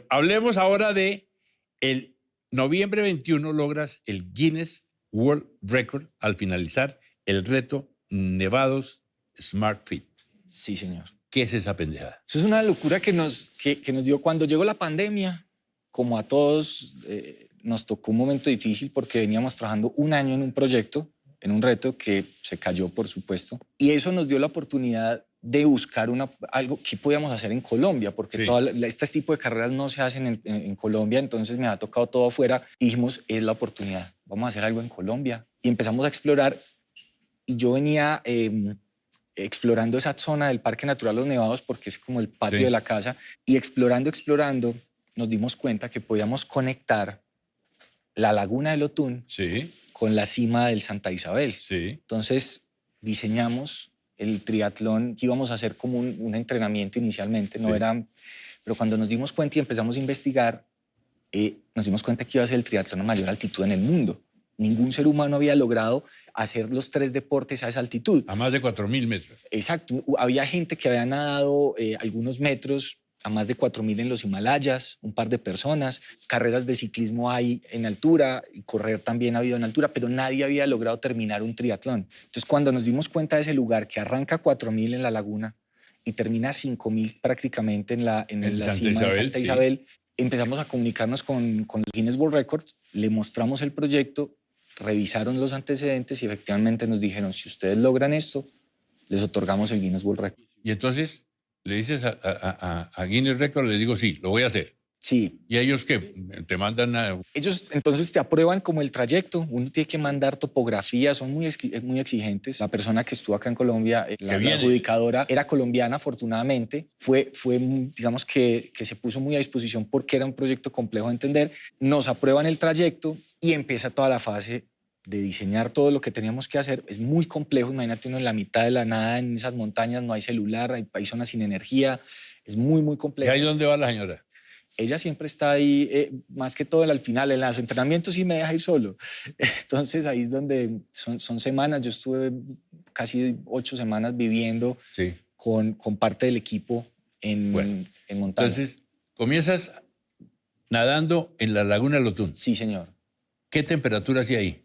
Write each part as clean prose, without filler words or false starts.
Hablemos ahora de el noviembre 21 logras el Guinness World Record al finalizar el reto Nevados Smart Fit. Sí, señor. ¿Qué es esa pendejada? Eso es una locura que nos dio cuando llegó la pandemia. Como a todos, nos tocó un momento difícil porque veníamos trabajando un año en un proyecto, en un reto que se cayó, por supuesto. Y eso nos dio la oportunidad de buscar algo que podíamos hacer en Colombia, porque Sí. este tipo de carreras no se hacen en Colombia, entonces me ha tocado todo afuera. Y dijimos, es la oportunidad, vamos a hacer algo en Colombia. Y empezamos a explorar, y yo venía explorando esa zona del Parque Natural Los Nevados, porque es como el patio Sí. de la casa, y explorando, nos dimos cuenta que podíamos conectar la laguna del Otún Sí, con la cima del Santa Isabel. sí. Entonces diseñamos el triatlón que íbamos a hacer como un entrenamiento inicialmente, Sí. no era, pero cuando nos dimos cuenta y empezamos a investigar, nos dimos cuenta que iba a ser el triatlón a mayor altitud en el mundo. Ningún ser humano había logrado hacer los 3 deportes a esa altitud. A más de 4.000 metros. Exacto. Había gente que había nadado algunos metros a más de 4.000 en los Himalayas, un par de personas. Carreras de ciclismo hay en altura y correr también ha habido en altura, pero nadie había logrado terminar un triatlón. Entonces, cuando nos dimos cuenta de ese lugar que arranca 4.000 en la laguna y termina 5.000 prácticamente en la cima de Santa Isabel, empezamos a comunicarnos con los Guinness World Records, le mostramos el proyecto, revisaron los antecedentes y efectivamente nos dijeron, si ustedes logran esto, les otorgamos el Guinness World Record. Y entonces le dices a Guinness Record, le digo, sí, lo voy a hacer. Sí. ¿Y ellos qué? ¿Te mandan a...? Ellos entonces te aprueban como el trayecto. Uno tiene que mandar topografías, son muy exigentes. La persona que estuvo acá en Colombia, la adjudicadora, era colombiana, afortunadamente. Fue digamos que se puso muy a disposición porque era un proyecto complejo de entender. Nos aprueban el trayecto y empieza toda la fase de diseñar todo lo que teníamos que hacer. Es muy complejo, imagínate uno en la mitad de la nada, en esas montañas, no hay celular, hay zonas sin energía, es muy complejo. ¿Y ahí dónde va la señora? Ella siempre está ahí, más que todo al final, en los entrenamientos sí me deja ir solo. Entonces ahí es donde son semanas, yo estuve casi 8 semanas viviendo con parte del equipo en montaña. Entonces, comienzas nadando en la laguna del Otún. Sí, señor. ¿Qué temperatura hacía ahí?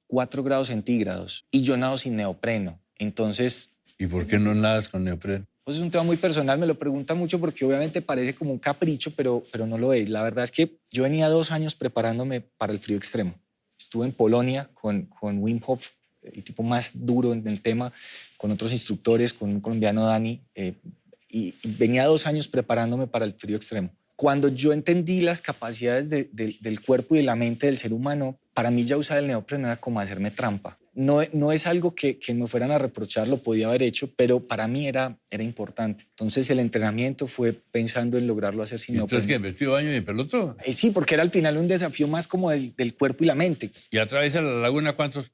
4 grados centígrados y yo nado sin neopreno. Entonces... ¿Y por qué no nadas con neopreno? Pues es un tema muy personal, me lo preguntan mucho porque obviamente parece como un capricho, pero no lo es. La verdad es que yo venía 2 años preparándome para el frío extremo. Estuve en Polonia con Wim Hof, el tipo más duro en el tema, con otros instructores, con un colombiano, Dani, y venía 2 años preparándome para el frío extremo. Cuando yo entendí las capacidades del cuerpo y de la mente del ser humano, para mí ya usar el neopreno era como hacerme trampa. No es algo que me fueran a reprochar, lo podía haber hecho, pero para mí era importante. Entonces el entrenamiento fue pensando en lograrlo hacer sin neopreno. ¿Entonces qué? ¿Vestido de baño y en peloto? Sí, porque era al final un desafío más como del cuerpo y la mente. ¿Y atraviesa la laguna cuántos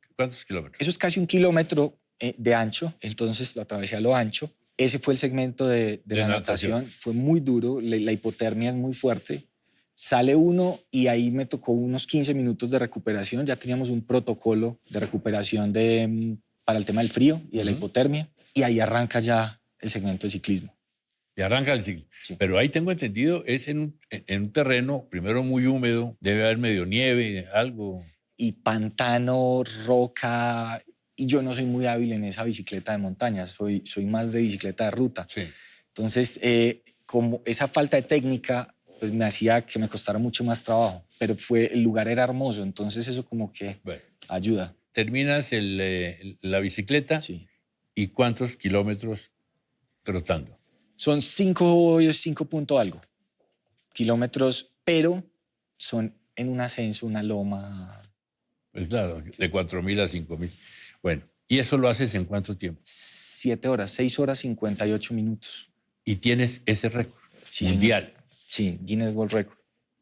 kilómetros? Eso es casi 1 kilómetro de ancho, entonces lo atravesé a lo ancho. Ese fue el segmento de la natación. Fue muy duro, la hipotermia es muy fuerte. Sale uno y ahí me tocó unos 15 minutos de recuperación. Ya teníamos un protocolo de recuperación para el tema del frío y de la hipotermia. Y ahí arranca ya el segmento de ciclismo. Y arranca el ciclismo. Sí. Pero ahí tengo entendido, es en un terreno primero muy húmedo, debe haber medio nieve, algo. Y pantano, roca. Y yo no soy muy hábil en esa bicicleta de montaña, soy más de bicicleta de ruta. Sí. Entonces, como esa falta de técnica, pues me hacía que me costara mucho más trabajo. Pero el lugar era hermoso, entonces eso como que ayuda. Terminas la bicicleta. Sí. ¿Y cuántos kilómetros trotando? Son 5 punto algo kilómetros, pero son en un ascenso, una loma. Pues claro, de 4.000 a 5.000. Bueno, ¿y eso lo haces en cuánto tiempo? 7 horas, 6 horas 58 minutos. Y tienes ese récord Sí, mundial. señor. Sí, Guinness World Record.